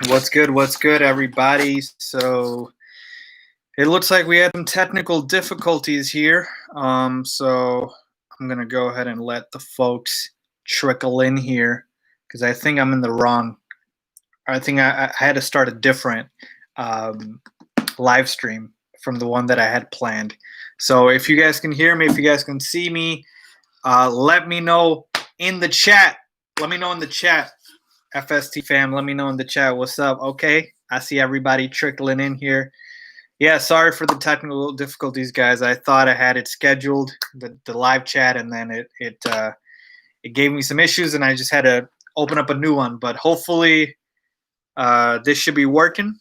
What's good, everybody? So it looks like we had some technical difficulties here. So I'm gonna go ahead and let the folks trickle in here because I think I'm in the wrong. I think I had to start a different um, live stream from the one that I had planned. So if you guys can hear me, if you guys can see me, let me know in the chat. Let me know in the chat. FST fam, let me know in the chat what's up. Okay, I see everybody trickling in here. Yeah, sorry for the technical difficulties, guys. I thought I had it scheduled, the live chat, and then it gave me some issues, and I just had to open up a new one. But hopefully, this should be working,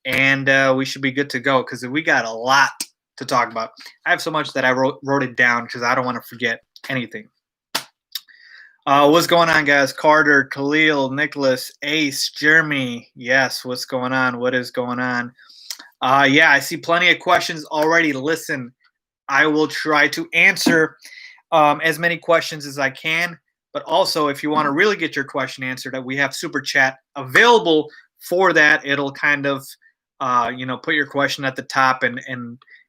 and we should be good to go because we got a lot to talk about. I have so much that I wrote it down because I don't want to forget anything. What's going on, guys? Carter, Khalil, Nicholas, Ace, Jeremy. Yes, what's going on? What is going on? Yeah, I see plenty of questions already. Listen, I will try to answer as many questions as I can. But also, if you want to really get your question answered, we have Super Chat available for that. It'll kind of, put your question at the top and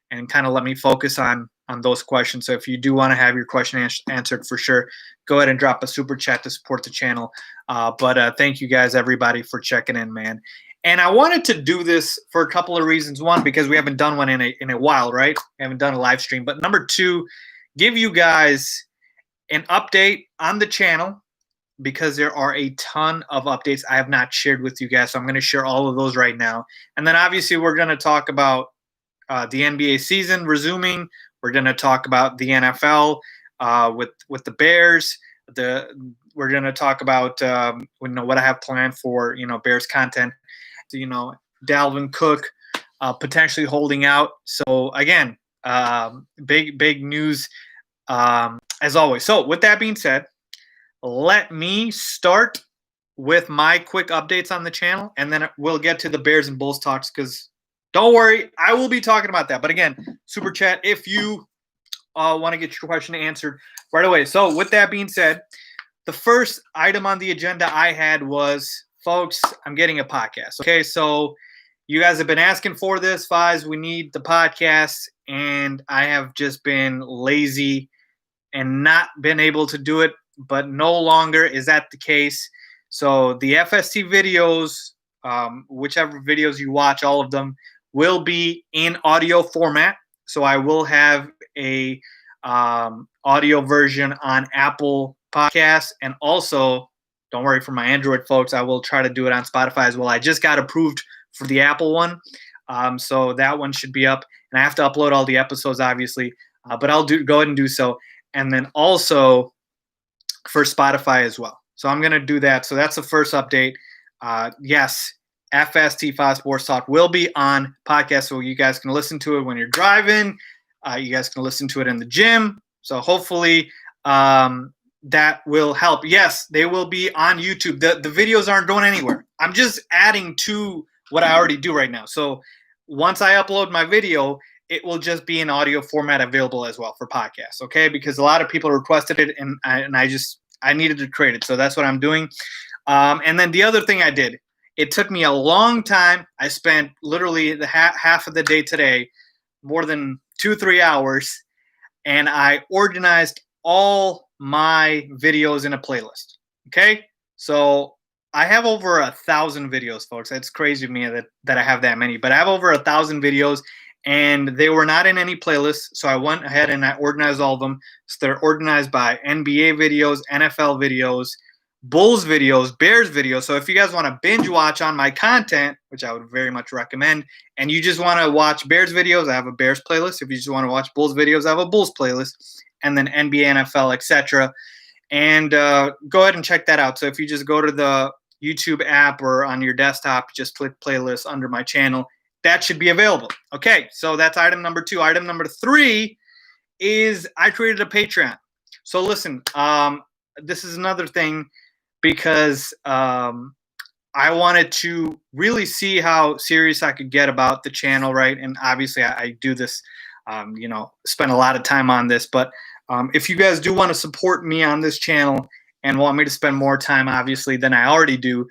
kind of let me focus on those questions. So if you do want to have your question answered for sure, go ahead and drop a Super Chat to support the channel. But thank you guys, everybody, for checking in, man. And I wanted to do this for a couple of reasons. One, because we haven't done one in a while, right? We haven't done a live stream. But number two, give you guys an update on the channel because there are a ton of updates I have not shared with you guys. So I'm going to share all of those right now. And then obviously we're going to talk about the NBA season resuming. We're going to talk about the NFL with the Bears. We're going to talk about what I have planned for Bears content. Dalvin Cook potentially holding out. So again, big news as always. So with that being said, let me start with my quick updates on the channel, and then we'll get to the Bears and Bulls talks because don't worry, I will be talking about that. But again, Super Chat if you want to get your question answered right away. So with that being said, the first item on the agenda I had was, folks, I'm getting a podcast. Okay, so you guys have been asking for this, Faiz. We need the podcast, and I have just been lazy and not been able to do it, but no longer is that the case. So the FST videos, whichever videos you watch, all of them will be in audio format. So I will have a audio version on Apple Podcasts, and also, don't worry for my Android folks, I will try to do it on Spotify as well. I just got approved for the Apple one, so that one should be up, and I have to upload all the episodes, obviously, but I'll go ahead and do so, and then also for Spotify as well. So I'm going to do that. So that's the first update. Yes, FST FaizSportsTalk will be on podcast, so you guys can listen to it when you're driving. You guys can listen to it in the gym. So hopefully that will help. Yes, they will be on YouTube. The videos aren't going anywhere. I'm just adding to what I already do right now. So once I upload my video, it will just be in audio format available as well for podcasts, okay? Because a lot of people requested it, and I needed to create it. So that's what I'm doing. And then the other thing I did, it took me a long time. I spent literally the half of the day today, more than 2-3 hours, and I organized all my videos in a playlist. Okay, so I have over 1,000 videos, folks. That's crazy to me that I have that many, but I have over 1,000 videos, and they were not in any playlist. So I went ahead and I organized all of them. So they're organized by NBA videos, NFL videos, Bulls videos, Bears videos. So if you guys want to binge watch on my content, which I would very much recommend, and you just want to watch Bears videos, I have a Bears playlist. If you just want to watch Bulls videos, I have a Bulls playlist, and then NBA, NFL, etc. And go ahead and check that out. So if you just go to the YouTube app or on your desktop, just click playlist under my channel. That should be available. Okay, so that's item number 2. Item number 3 is I created a Patreon. So listen, this is another thing, because I wanted to really see how serious I could get about the channel, right? And obviously I do this, spend a lot of time on this. But if you guys do want to support me on this channel and want me to spend more time, obviously, than I already do,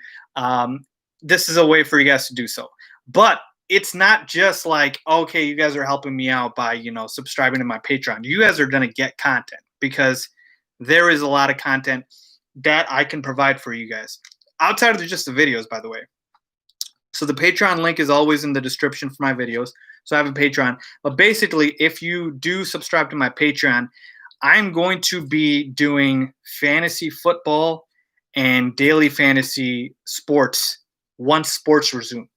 this is a way for you guys to do so. But it's not just like, okay, you guys are helping me out by, subscribing to my Patreon. You guys are going to get content because there is a lot of content that I can provide for you guys outside of just the videos, by the way. So the Patreon link is always in the description for my videos. So I have a Patreon. But basically, if you do subscribe to my Patreon, I'm going to be doing fantasy football and daily fantasy sports once sports resume.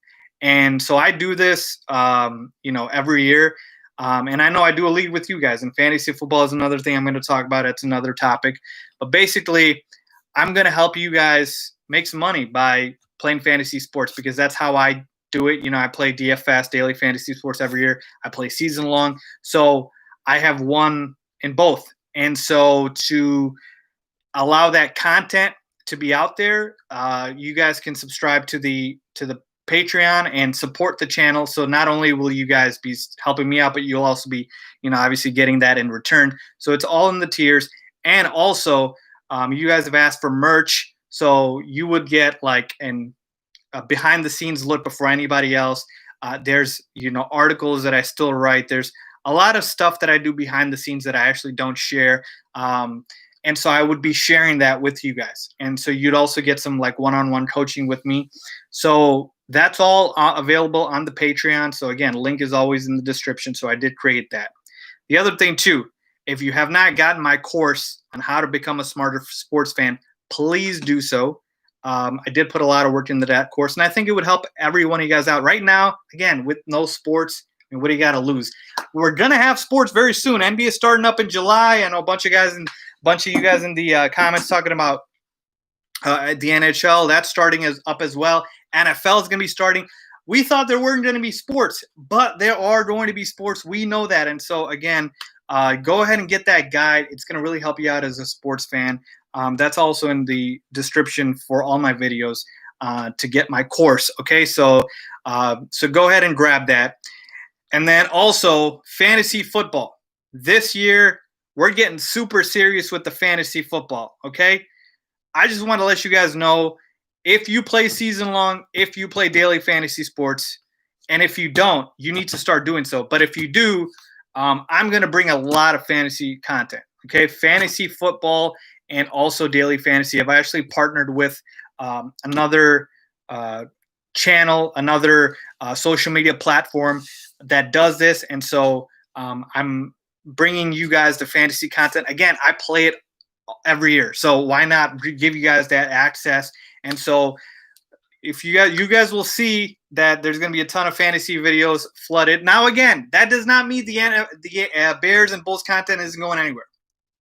And so I do this, every year. And I know I do a league with you guys. And fantasy football is another thing I'm going to talk about. It's another topic. But basically, I'm going to help you guys make some money by playing fantasy sports because that's how I do it. I play DFS, daily fantasy sports, every year. I play season long. So I have won in both. And so to allow that content to be out there, you guys can subscribe to the Patreon and support the channel. So not only will you guys be helping me out, but you'll also be, obviously getting that in return. So it's all in the tiers. And also, you guys have asked for merch. So you would get like a behind the scenes look before anybody else. There's, articles that I still write. There's a lot of stuff that I do behind the scenes that I actually don't share. And so I would be sharing that with you guys. And so you'd also get some like one-on-one coaching with me. So that's all available on the Patreon. So again, link is always in the description. So I did create that. The other thing too, if you have not gotten my course on how to become a smarter sports fan, please do so. I did put a lot of work into that course, and I think it would help every one of you guys out. Right now, again, with no sports, I mean, what do you got to lose? We're gonna have sports very soon. NBA starting up in July. I know a bunch of you guys in the comments talking about the NHL. That's starting up as well. NFL is gonna be starting. We thought there weren't going to be sports, but there are going to be sports. We know that, and so again, go ahead and get that guide. It's going to really help you out as a sports fan. That's also in the description for all my videos to get my course. Okay, so go ahead and grab that. And then also fantasy football. This year, we're getting super serious with the fantasy football. Okay, I just want to let you guys know, if you play season long, if you play daily fantasy sports, and if you don't, you need to start doing so. But if you do, I'm going to bring a lot of fantasy content. Okay, fantasy football and also daily fantasy. I've actually partnered with another channel, another social media platform that does this. And so I'm bringing you guys the fantasy content. Again, I play it every year. So why not give you guys that access? And so if you guys will see that there's going to be a ton of fantasy videos flooded. Now, again, that does not mean the Bears and Bulls content isn't going anywhere.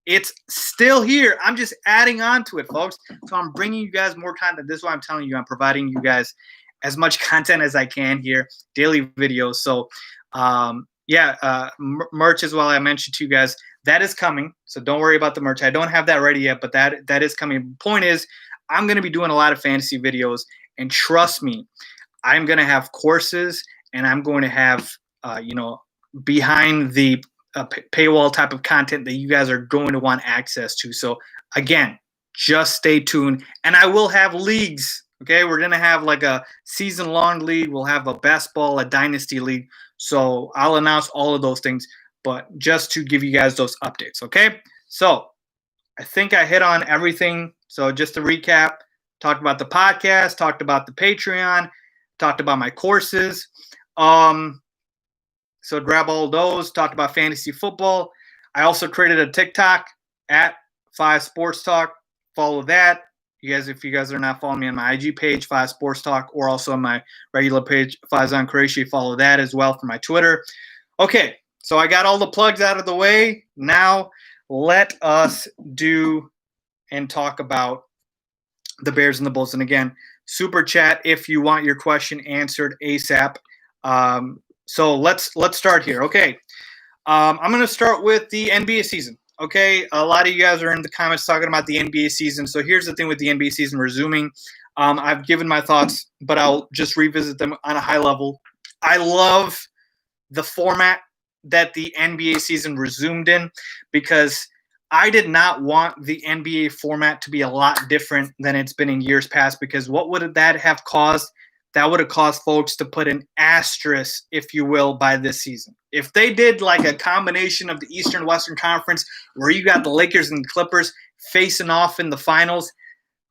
It's still here. I'm just adding on to it, folks. So I'm bringing you guys more content. This is why I'm telling you, I'm providing you guys as much content as I can here, daily videos. So, merch as well. I mentioned to you guys, that is coming. So don't worry about the merch. I don't have that ready yet, but that is coming. Point is, I'm going to be doing a lot of fantasy videos, and trust me, I'm going to have courses, and I'm going to have, behind the paywall type of content that you guys are going to want access to. So again, just stay tuned. And I will have leagues. Okay, we're going to have like a season-long league. We'll have a best ball, a dynasty league. So I'll announce all of those things, but just to give you guys those updates, okay? So I think I hit on everything. So just to recap, talked about the podcast, talked about the Patreon, talked about my courses. So grab all those, talked about fantasy football. I also created a TikTok at FaizSportsTalk. Follow that. If you guys are not following me on my IG page, FaizSportsTalk, or also on my regular page, Faizan Qureshi, follow that as well for my Twitter. Okay, so I got all the plugs out of the way. Now let us do and talk about the Bears and the Bulls. And again, super chat if you want your question answered ASAP. So let's start here. Okay, I'm going to start with the NBA season. Okay, a lot of you guys are in the comments talking about the NBA season. So here's the thing with the NBA season resuming. I've given my thoughts, but I'll just revisit them on a high level. I love the format that the NBA season resumed in, because I did not want the NBA format to be a lot different than it's been in years past, because what would that have caused? that would have caused folks to put an asterisk, if you will, by this season. If they did like a combination of the Eastern Western Conference where you got the Lakers and the Clippers facing off in the finals,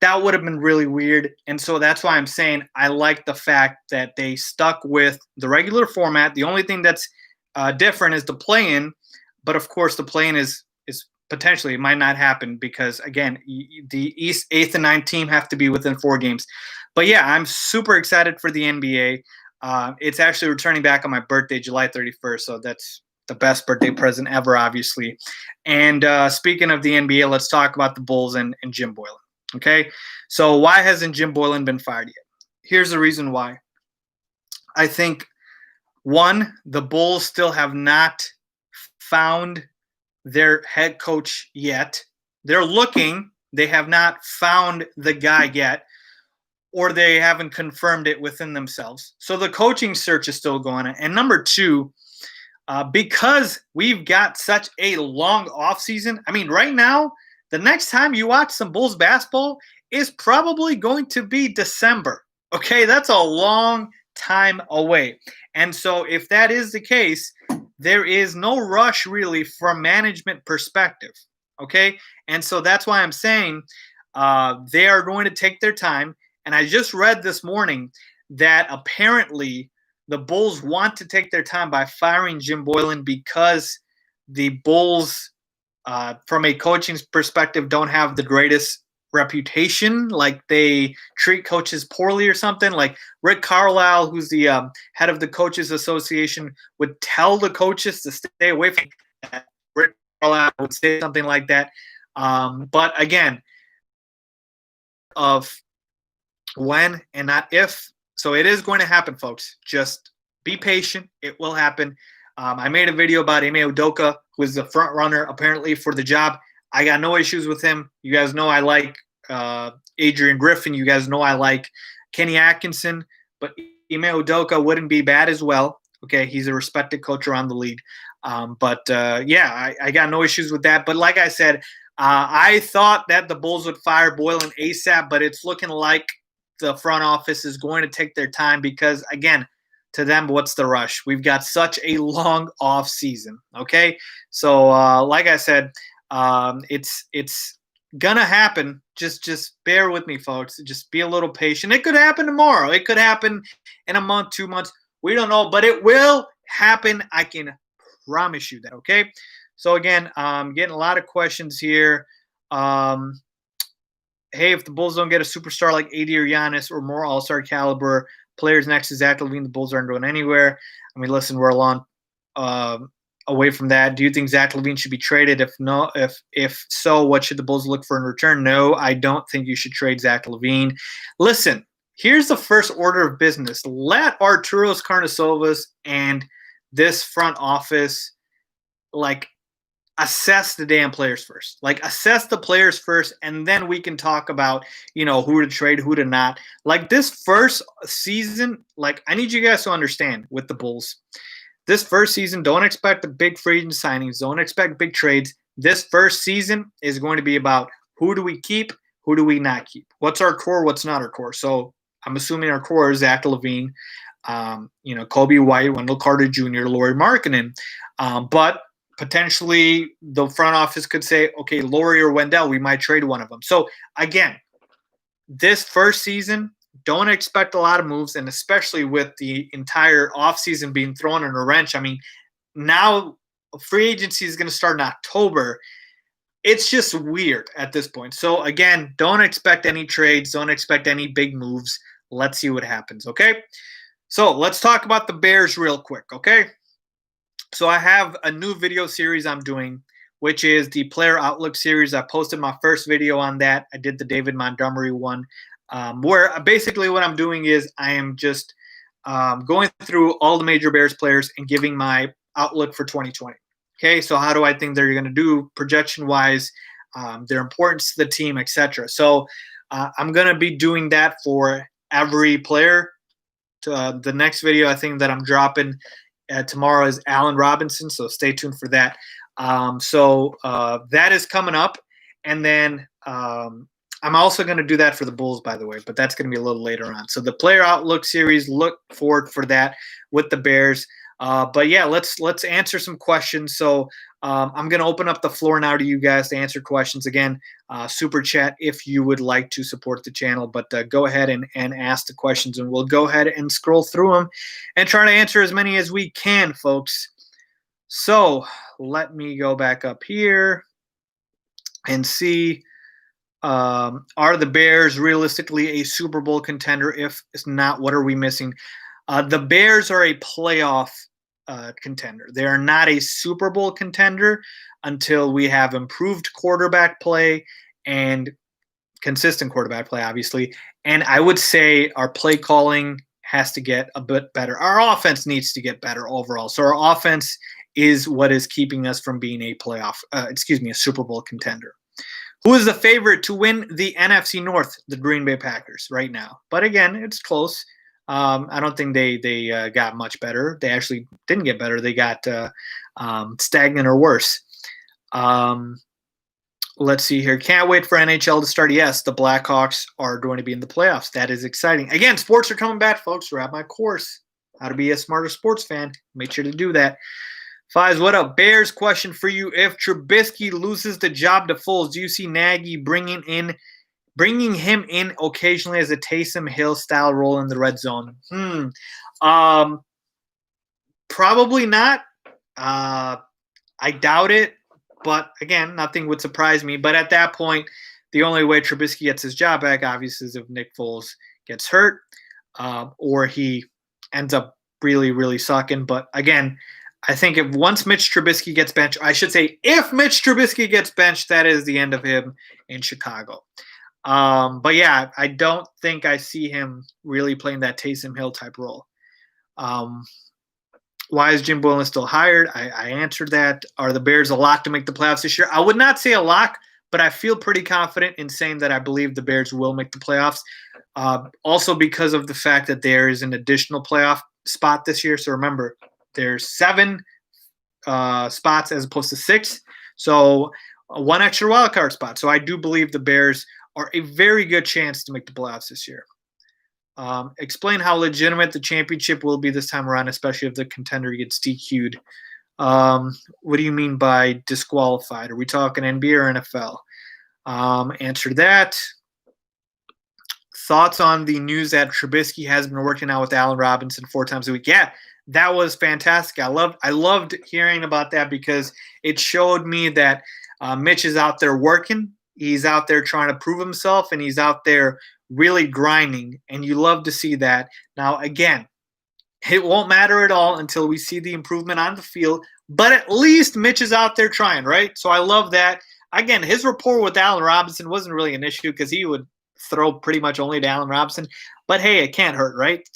that would have been really weird. And so that's why I'm saying I like the fact that they stuck with the regular format. The only thing that's different is the play-in. But, of course, the play-in is potentially – it might not happen because, again, the East 8th and 9th team have to be within 4 games. But, yeah, I'm super excited for the NBA. It's actually returning back on my birthday, July 31st, so that's the best birthday present ever, obviously. And speaking of the NBA, let's talk about the Bulls and Jim Boylen. Okay, so why hasn't Jim Boylen been fired yet? Here's the reason why. I think, one, the Bulls still have not found their head coach yet. They're looking. They have not found the guy yet, or they haven't confirmed it within themselves. So the coaching search is still going on. And number two, because we've got such a long offseason, I mean, right now, the next time you watch some Bulls basketball is probably going to be December. Okay, that's a long time away. And so if that is the case, there is no rush really from management perspective. Okay, and so that's why I'm saying they are going to take their time. And I just read this morning that apparently the Bulls want to take their time by firing Jim Boylen because the Bulls – from a coaching perspective, don't have the greatest reputation. Like they treat coaches poorly or something. Like Rick Carlisle, who's the head of the Coaches Association, would tell the coaches to stay away from that. Rick Carlisle would say something like that. But again, of when and not if. So it is going to happen, folks. Just be patient. It will happen. I made a video about Ime Udoka, who is the front runner apparently for the job. I got no issues with him. You guys know I like Adrian Griffin. You guys know I like Kenny Atkinson. But Ime Udoka wouldn't be bad as well. Okay, he's a respected coach around the league. Yeah, I got no issues with that. But like I said, I thought that the Bulls would fire Boylen ASAP, but it's looking like the front office is going to take their time because, again, to them, what's the rush? We've got such a long off season. Okay, so like I said, it's gonna happen. Just bear with me, folks. Just be a little patient. It could happen tomorrow. It could happen in a month, 2 months. We don't know, but it will happen. I can promise you that. Okay. So again, getting a lot of questions here. Hey, if the Bulls don't get a superstar like AD or Giannis or more all-star caliber players next to Zach LaVine, the Bulls aren't going anywhere. I mean, listen, we're a long away from that. Do you think Zach LaVine should be traded? If so, what should the Bulls look for in return? No, I don't think you should trade Zach LaVine. Listen, here's the first order of business. Let Arturos Karnisovas and this front office, assess the damn players first. Assess the players first, and then we can talk about, who to trade, who to not. This first season, I need you guys to understand with the Bulls, this first season, don't expect the big free agent signings. Don't expect big trades. This first season is going to be about who do we keep, who do we not keep. What's our core, what's not our core. So I'm assuming our core is Zach LaVine, Kobe White, Wendell Carter Jr., Lauri Markkanen. But potentially the front office could say, okay, Lauri or Wendell, we might trade one of them. So again, this first season, don't expect a lot of moves, and especially with the entire offseason being thrown in a wrench. I mean, now free agency is going to start in October. It's just weird at this point. So again, don't expect any trades. Don't expect any big moves. Let's see what happens, okay? So let's talk about the Bears real quick, okay? So I have a new video series I'm doing, which is the Player Outlook series. I posted my first video on that. I did the David Montgomery one, where basically what I'm doing is I am just going through all the major Bears players and giving my outlook for 2020. Okay, so how do I think they're going to do projection-wise, their importance to the team, etc. So I'm going to be doing that for every player. The next video I think that I'm dropping tomorrow is Allen Robinson, so stay tuned for that. So that is coming up. And then I'm also going to do that for the Bulls, by the way, but that's going to be a little later on. So the Player Outlook series, look forward for that with the Bears. But yeah, let's answer some questions. So I'm going to open up the floor now to you guys to answer questions. Again, super chat if you would like to support the channel, but go ahead and ask the questions, and we'll go ahead and scroll through them and try to answer as many as we can, folks. So let me go back up here and see. Are the Bears realistically a Super Bowl contender? If it's not, what are we missing? The Bears are a playoff contender. They are not a Super Bowl contender until we have improved quarterback play and consistent quarterback play, obviously. And I would say our play calling has to get a bit better. Our offense needs to get better overall. So our offense is what is keeping us from being a a Super Bowl contender. Who is the favorite to win the NFC North? The Green Bay Packers right now. But again, it's close. I don't think they got much better. They actually didn't get better. They got stagnant or worse. Let's see here. Can't wait for NHL to start. Yes, the Blackhawks are going to be in the playoffs. That is exciting. Again, sports are coming back, folks. Grab my course, How to Be a Smarter Sports Fan. Make sure to do that. Faiz, what up? Bears question for you. If Trubisky loses the job to Foles, do you see Nagy bringing him in occasionally as a Taysom Hill style role in the red zone? Probably not. I doubt it. But again, nothing would surprise me. But at that point, the only way Trubisky gets his job back, obviously, is if Nick Foles gets hurt or he ends up really, really sucking. But again, I think if Mitch Trubisky gets benched, I should say if Mitch Trubisky gets benched, that is the end of him in Chicago. But yeah, I don't think I see him really playing that Taysom Hill type role. Why is Jim Boylen still hired? I answered that. Are the Bears a lock to make the playoffs this year? I would not say a lock, but I feel pretty confident in saying that I believe the Bears will make the playoffs. Also because of the fact that there is an additional playoff spot this year. So remember, there's 7 spots as opposed to 6. So 1 extra wild card spot. So I do believe the Bears are a very good chance to make the playoffs this year. Explain how legitimate the championship will be this time around, especially if the contender gets DQ'd. What do you mean by disqualified? Are we talking NBA or NFL? Answer that. Thoughts on the news that Trubisky has been working out with Allen Robinson 4 times a week? Yeah, that was fantastic. I loved hearing about that because it showed me that Mitch is out there working. He's out there trying to prove himself, and he's out there really grinding, and you love to see that. Now, again, it won't matter at all until we see the improvement on the field, but at least Mitch is out there trying, right? So I love that. Again, his rapport with Allen Robinson wasn't really an issue because he would throw pretty much only to Allen Robinson, but hey, it can't hurt, right?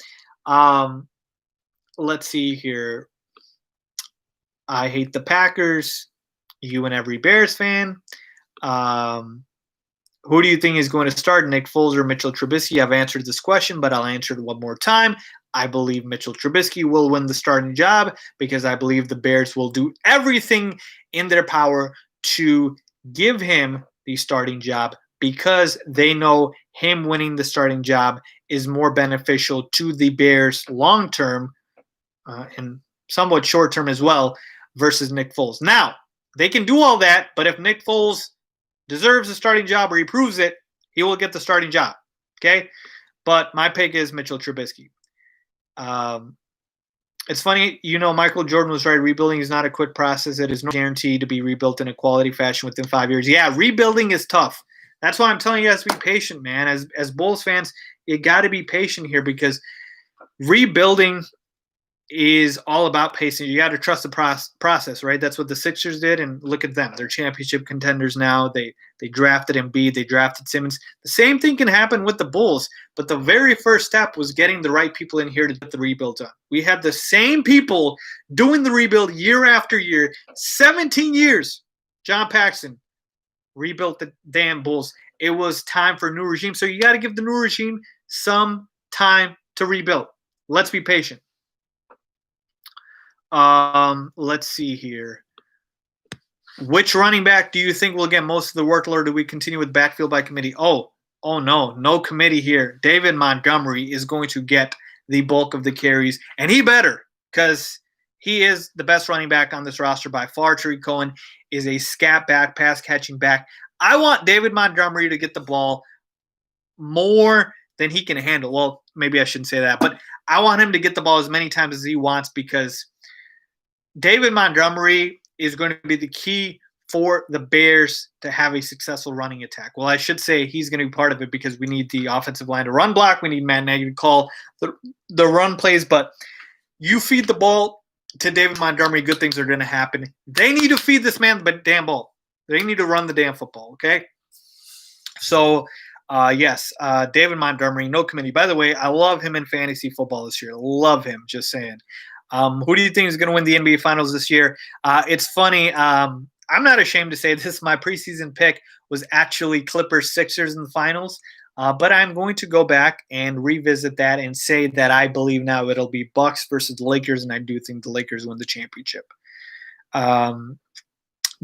Let's see here. I hate the Packers. You and every Bears fan. Who do you think is going to start, Nick Foles or Mitchell Trubisky? I've answered this question, but I'll answer it one more time. I believe Mitchell Trubisky will win the starting job because I believe the Bears will do everything in their power to give him the starting job because they know him winning the starting job is more beneficial to the Bears long-term and somewhat short-term as well versus Nick Foles. Now, they can do all that, but if Nick Foles deserves a starting job or he proves it, he will get the starting job. Okay? But my pick is Mitchell Trubisky. It's funny, Michael Jordan was right. Rebuilding is not a quick process. It is no guarantee to be rebuilt in a quality fashion within 5 years. Yeah, rebuilding is tough. That's why I'm telling you guys to be patient, man. As Bulls fans, you got to be patient here because rebuilding is all about pacing. You got to trust the process, right? That's what the Sixers did, and look at them. They're championship contenders now. They drafted Embiid. They drafted Simmons. The same thing can happen with the Bulls, but the very first step was getting the right people in here to get the rebuild done. We have the same people doing the rebuild year after year. 17 years, John Paxson rebuilt the damn Bulls. It was time for a new regime, so you got to give the new regime some time to rebuild. Let's be patient. Let's see here. Which running back do you think will get most of the workload? Do we continue with backfield by committee? Oh, oh no committee here. David Montgomery is going to get the bulk of the carries, and he better, because he is the best running back on this roster by far. Tarik Cowan is a scat back, pass catching back. I want David Montgomery to get the ball more than he can handle. Well, maybe I shouldn't say that, but I want him to get the ball as many times as he wants, because David Montgomery is going to be the key for the Bears to have a successful running attack. Well, I should say he's going to be part of it, because we need the offensive line to run block. We need Matt Nagy to call the run plays. But you feed the ball to David Montgomery, good things are going to happen. They need to feed this man the damn ball. They need to run the damn football, okay? So, yes, David Montgomery, no committee. By the way, I love him in fantasy football this year. Love him, just saying. Who do you think is going to win the NBA Finals this year? It's funny. I'm not ashamed to say this. My preseason pick was actually Clippers-Sixers in the finals. But I'm going to go back and revisit that and say that I believe now it'll be Bucks versus the Lakers, and I do think the Lakers win the championship.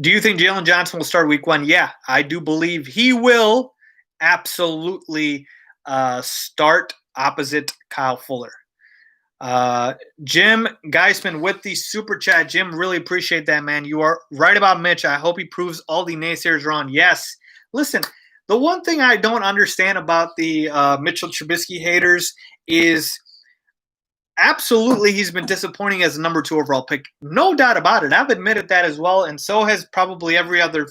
Do you think Jalen Johnson will start week 1? Yeah, I do believe he will absolutely start opposite Kyle Fuller. Jim Geisman with the super chat. Jim, really appreciate that, man. You are right about Mitch. I hope he proves all the naysayers wrong. Yes. Listen, the one thing I don't understand about the Mitchell Trubisky haters is absolutely he's been disappointing as a number 2 overall pick. No doubt about it. I've admitted that as well, and so has probably every other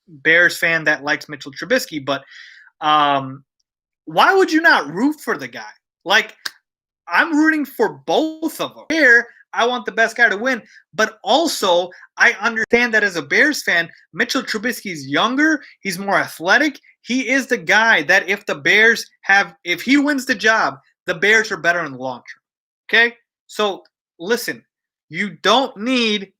Bears fan that likes Mitchell Trubisky. But why would you not root for the guy? Like, I'm rooting for both of them. Here, I want the best guy to win, but also I understand that as a Bears fan, Mitchell Trubisky's younger, he's more athletic. He is the guy that if he wins the job, the Bears are better in the long term. Okay? So listen, you don't need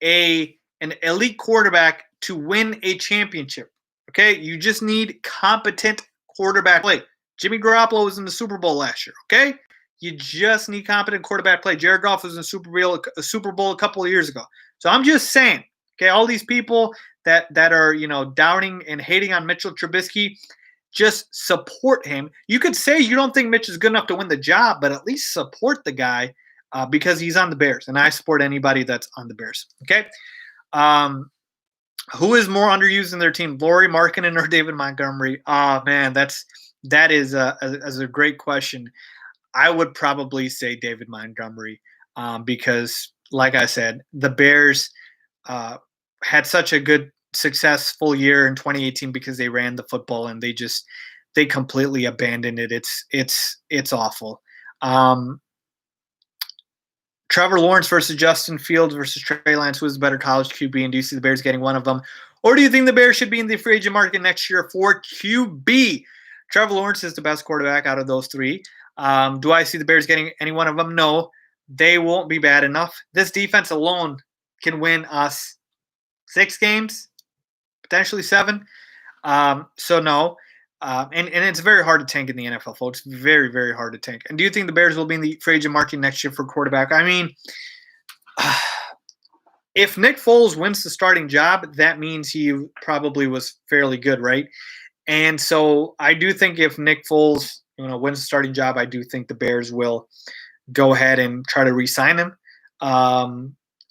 an elite quarterback to win a championship. Okay? You just need competent quarterback play. Jimmy Garoppolo was in the Super Bowl last year. Okay? You just need competent quarterback play. Jared Goff was in the Super Bowl a couple of years ago. So I'm just saying, okay, all these people that are, downing and hating on Mitchell Trubisky, just support him. You could say you don't think Mitch is good enough to win the job, but at least support the guy because he's on the Bears, and I support anybody that's on the Bears. Okay, who is more underused in their team, Laurie Markkinen or David Montgomery? Oh man, that is a great question. I would probably say David Montgomery because, like I said, the Bears had such a good, successful year in 2018 because they ran the football and they completely abandoned it. It's awful. Trevor Lawrence versus Justin Fields versus Trey Lance, who is the better college QB, and do you see the Bears getting one of them? Or do you think the Bears should be in the free agent market next year for QB? Trevor Lawrence is the best quarterback out of those 3. Do I see the Bears getting any one of them? No, they won't be bad enough. This defense alone can win us 6 games, potentially 7. So no. And it's very hard to tank in the NFL, folks. Very, very hard to tank. And do you think the Bears will be in the free agent market next year for quarterback? I mean, if Nick Foles wins the starting job, that means he probably was fairly good, right? And so I do think if Nick Foles wins the starting job, I do think the Bears will go ahead and try to re-sign him.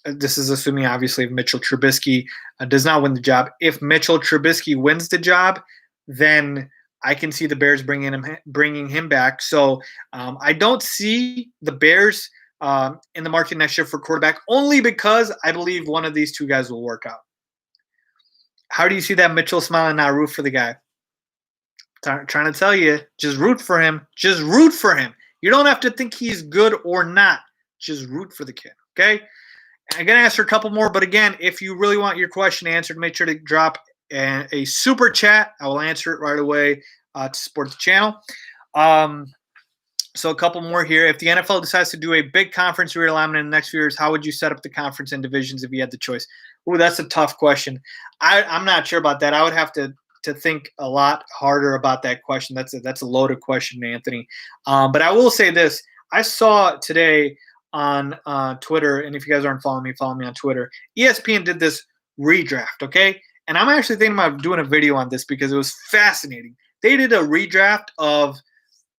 This is assuming, obviously, if Mitchell Trubisky does not win the job. If Mitchell Trubisky wins the job, then I can see the Bears bringing him back. So I don't see the Bears in the market next year for quarterback, only because I believe one of these 2 guys will work out. How do you see that Mitchell smile and not root for the guy? Trying to tell you, just root for him. Just root for him. You don't have to think he's good or not. Just root for the kid, okay? I'm going to answer a couple more, but again, if you really want your question answered, make sure to drop a super chat. I will answer it right away to support the channel. So a couple more here. If the NFL decides to do a big conference realignment in the next few years, how would you set up the conference and divisions if you had the choice? Ooh, that's a tough question. I'm not sure about that. I would have to think a lot harder about that question. That's a loaded question, Anthony. But I will say this. I saw today on Twitter, and if you guys aren't following me, follow me on Twitter. ESPN did this redraft, okay? And I'm actually thinking about doing a video on this because it was fascinating. They did a redraft of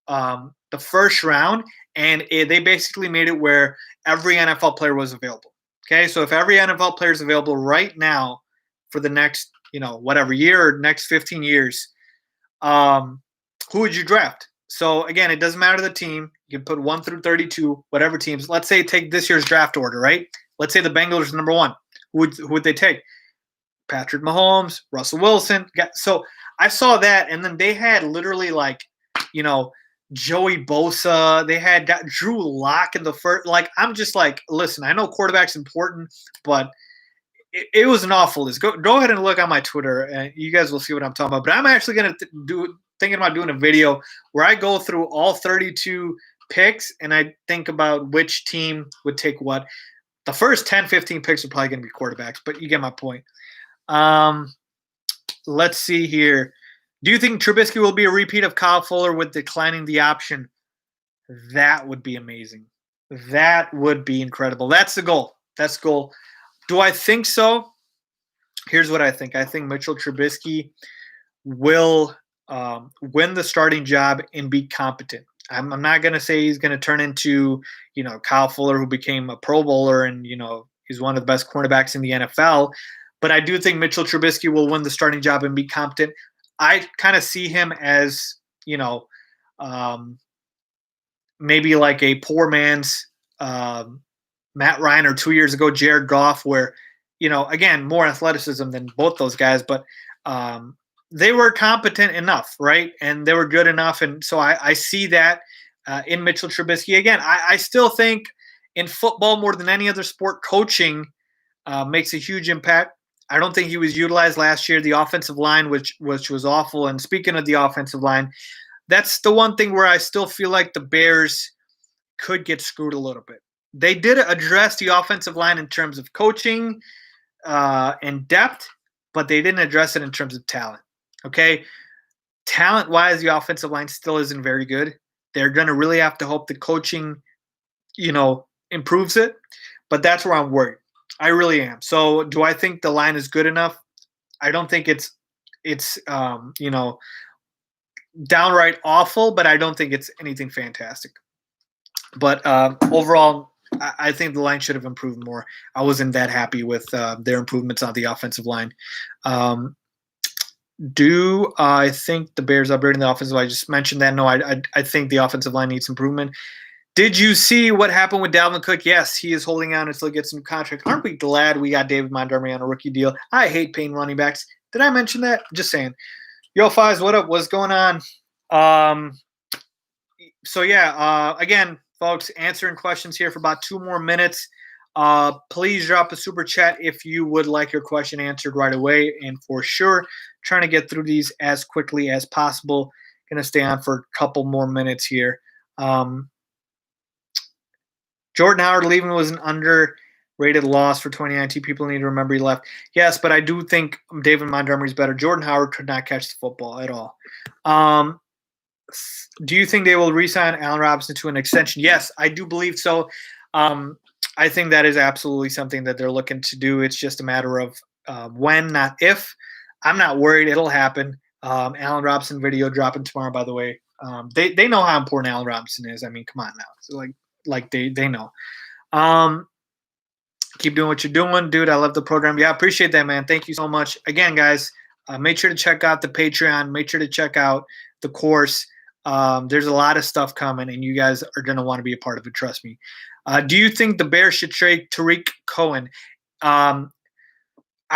the first round, and they basically made it where every NFL player was available. Okay, so if every NFL player is available right now for the next, whatever year or next 15 years, who would you draft? So again, it doesn't matter the team. You can put 1 through 32, whatever teams. Let's say take this year's draft order, right? Let's say the Bengals are number 1. Who would they take? Patrick Mahomes, Russell Wilson. So I saw that, and then they had literally Joey Bosa. They had Drew Lock in the first. I'm just listen, I know quarterback's important, but it was an awful list. Go ahead and look on my Twitter, and you guys will see what I'm talking about. But I'm actually going to thinking about doing a video where I go through all 32 picks, and I think about which team would take what. The first 10, 15 picks are probably going to be quarterbacks, but you get my point. Let's see here. Do you think Trubisky will be a repeat of Kyle Fuller with declining the option? That would be amazing. That would be incredible. That's the goal. That's the goal. Do I think so? Here's what I think. I think Mitchell Trubisky will win the starting job and be competent. I'm not going to say he's going to turn into, Kyle Fuller, who became a Pro Bowler and, he's one of the best cornerbacks in the NFL. But I do think Mitchell Trubisky will win the starting job and be competent. I kind of see him as, maybe like a poor man's Matt Ryan, or 2 years ago, Jared Goff, where, again, more athleticism than both those guys, but they were competent enough, right? And they were good enough. And so I see that in Mitchell Trubisky. Again, I still think in football, more than any other sport, coaching makes a huge impact. I don't think he was utilized last year. The offensive line, which was awful. And speaking of the offensive line, that's the one thing where I still feel like the Bears could get screwed a little bit. They did address the offensive line in terms of coaching and depth, but they didn't address it in terms of talent. Okay? Talent-wise, the offensive line still isn't very good. They're going to really have to hope the coaching, improves it. But that's where I'm worried. I really am. So do I think the line is good enough? I don't think it's downright awful, but I don't think it's anything fantastic. But overall, I think the line should have improved more. I wasn't that happy with their improvements on the offensive line. Do I think the Bears upgrading the offensive line? I just mentioned that. No, I think the offensive line needs improvement. Did you see what happened with Dalvin Cook? Yes, he is holding out until he gets a new contract. Aren't we glad we got David Montgomery on a rookie deal? I hate paying running backs. Did I mention that? Just saying. Yo, Faiz, what up? What's going on? Again, folks, answering questions here for about 2 more minutes. Please drop a super chat if you would like your question answered right away. And for sure, trying to get through these as quickly as possible. Going to stay on for a couple more minutes here. Jordan Howard leaving was an underrated loss for 2019. People need to remember he left. Yes, but I do think David Montgomery's better. Jordan Howard could not catch the football at all. Do you think they will re-sign Allen Robinson to an extension? Yes, I do believe so. I think that is absolutely something that they're looking to do. It's just a matter of when, not if. I'm not worried. It'll happen. Allen Robinson video dropping tomorrow, by the way. They know how important Allen Robinson is. I mean, come on now. So they know. Keep doing what you're doing, dude. I love the program. Yeah, I appreciate that, man. Thank you so much. Again, guys, make sure to check out the Patreon. Make sure to check out the course. There's a lot of stuff coming, and you guys are going to want to be a part of it. Trust me. Do you think the Bears should trade Tarik Cowan? I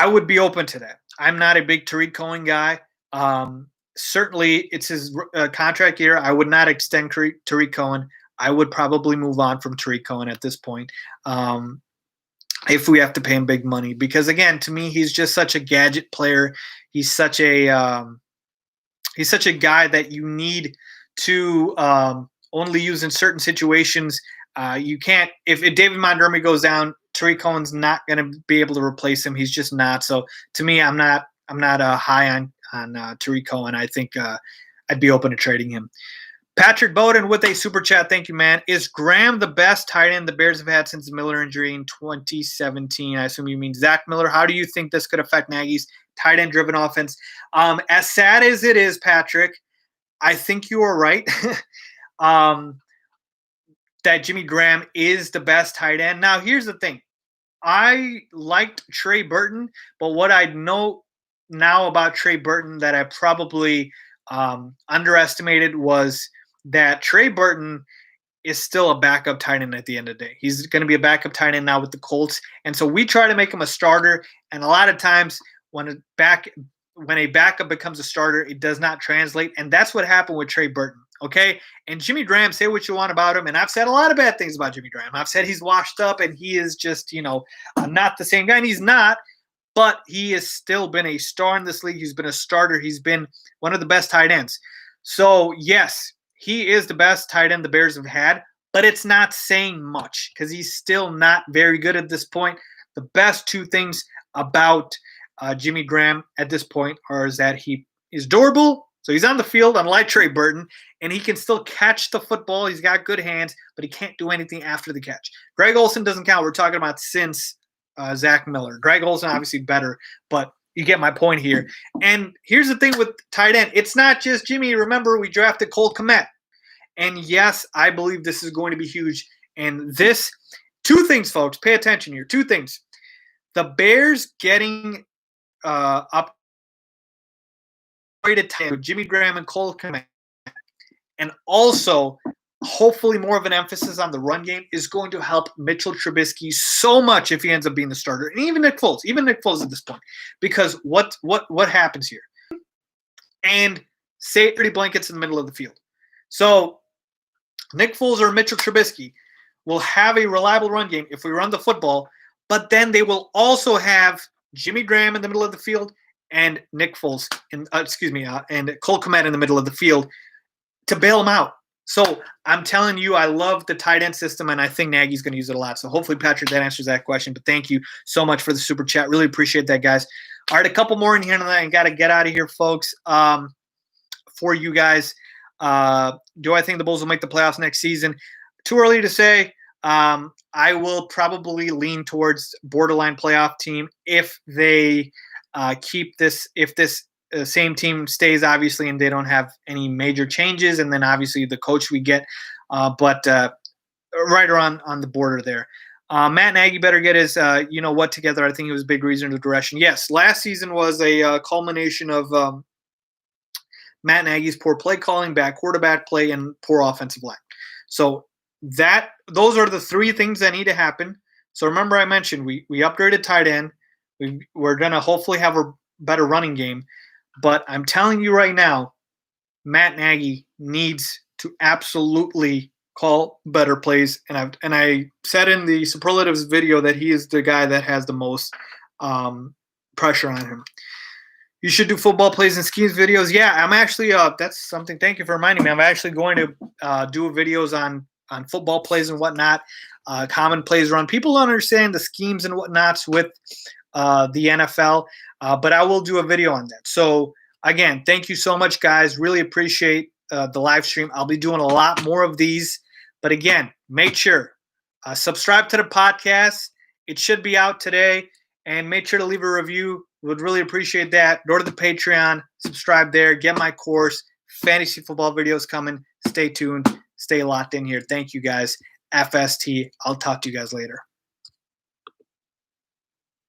would be open to that. I'm not a big Tarik Cowan guy. Certainly, it's his contract year. I would not extend Tarik Cowan. I would probably move on from Tarik Cowan at this point if we have to pay him big money. Because, again, to me, he's just such a gadget player. He's such a guy that you need to only use in certain situations. You can't – if David Montgomery goes down, Tarik Cohen's not going to be able to replace him. He's just not. So, to me, I'm not high on Tarik Cohen. I think I'd be open to trading him. Patrick Bowden with a super chat. Thank you, man. Is Graham the best tight end the Bears have had since the Miller injury in 2017? I assume you mean Zach Miller. How do you think this could affect Nagy's tight end-driven offense? As sad as it is, Patrick, I think you are right. um, that Jimmy Graham is the best tight end. Now, here's the thing. I liked Trey Burton, but what I know now about Trey Burton that I probably underestimated was that Trey Burton is still a backup tight end at the end of the day. He's going to be a backup tight end now with the Colts. And so we try to make him a starter. And a lot of times when a backup becomes a starter, it does not translate. And that's what happened with Trey Burton. Okay. And Jimmy Graham, say what you want about him. And I've said a lot of bad things about Jimmy Graham. I've said he's washed up and he is just, not the same guy. And he's not. But he has still been a star in this league. He's been a starter. He's been one of the best tight ends. So, yes, he is the best tight end the Bears have had, but it's not saying much because he's still not very good at this point. The best two things about Jimmy Graham at this point are that he is durable, so he's on the field, unlike Trey Burton, and he can still catch the football. He's got good hands, but he can't do anything after the catch. Greg Olsen doesn't count. We're talking about since Zach Miller. Greg Olsen obviously better, but you get my point here. And here's the thing with tight end. It's not just Jimmy. Remember, we drafted Cole Kmet. And yes, I believe this is going to be huge. And this, two things, folks, pay attention here. Two things. The Bears getting upgraded tight with Jimmy Graham and Cole Kmet. And also, hopefully more of an emphasis on the run game is going to help Mitchell Trubisky so much if he ends up being the starter. And even Nick Foles at this point. Because what happens here? And safety blankets in the middle of the field. So Nick Foles or Mitchell Trubisky will have a reliable run game if we run the football, but then they will also have Jimmy Graham in the middle of the field and Nick Foles, and Cole Kmet in the middle of the field to bail them out. So I'm telling you, I love the tight end system, and I think Nagy's going to use it a lot. So hopefully, Patrick, that answers that question. But thank you so much for the super chat. Really appreciate that, guys. All right, a couple more in here, and I got to get out of here, folks. For you guys, do I think the Bulls will make the playoffs next season? Too early to say. I will probably lean towards borderline playoff team if they keep this. If this same team stays, obviously, and they don't have any major changes, and then obviously the coach we get, but right around on the border there. Matt Nagy better get his together. I think it was a big reason to direction. Yes, last season was a culmination of Matt Nagy's poor play calling, bad quarterback play, and poor offensive line. So those are the three things that need to happen. So remember I mentioned we upgraded tight end. We're going to hopefully have a better running game. But I'm telling you right now, Matt Nagy needs to absolutely call better plays. And I said in the superlatives video that he is the guy that has the most pressure on him. You should do football plays and schemes videos. Yeah, I'm actually that's something. Thank you for reminding me. I'm actually going to do videos on football plays and whatnot, common plays run. People don't understand the schemes and whatnots with the NFL, but I will do a video on that. So again, thank you so much, guys. Really appreciate the live stream. I'll be doing a lot more of these, but again, make sure subscribe to the podcast. It should be out today, and make sure to leave a review. Would really appreciate that. Go to the Patreon, subscribe there, get my course, fantasy football videos coming. Stay tuned, stay locked in here. Thank you, guys. FST. I'll talk to you guys later.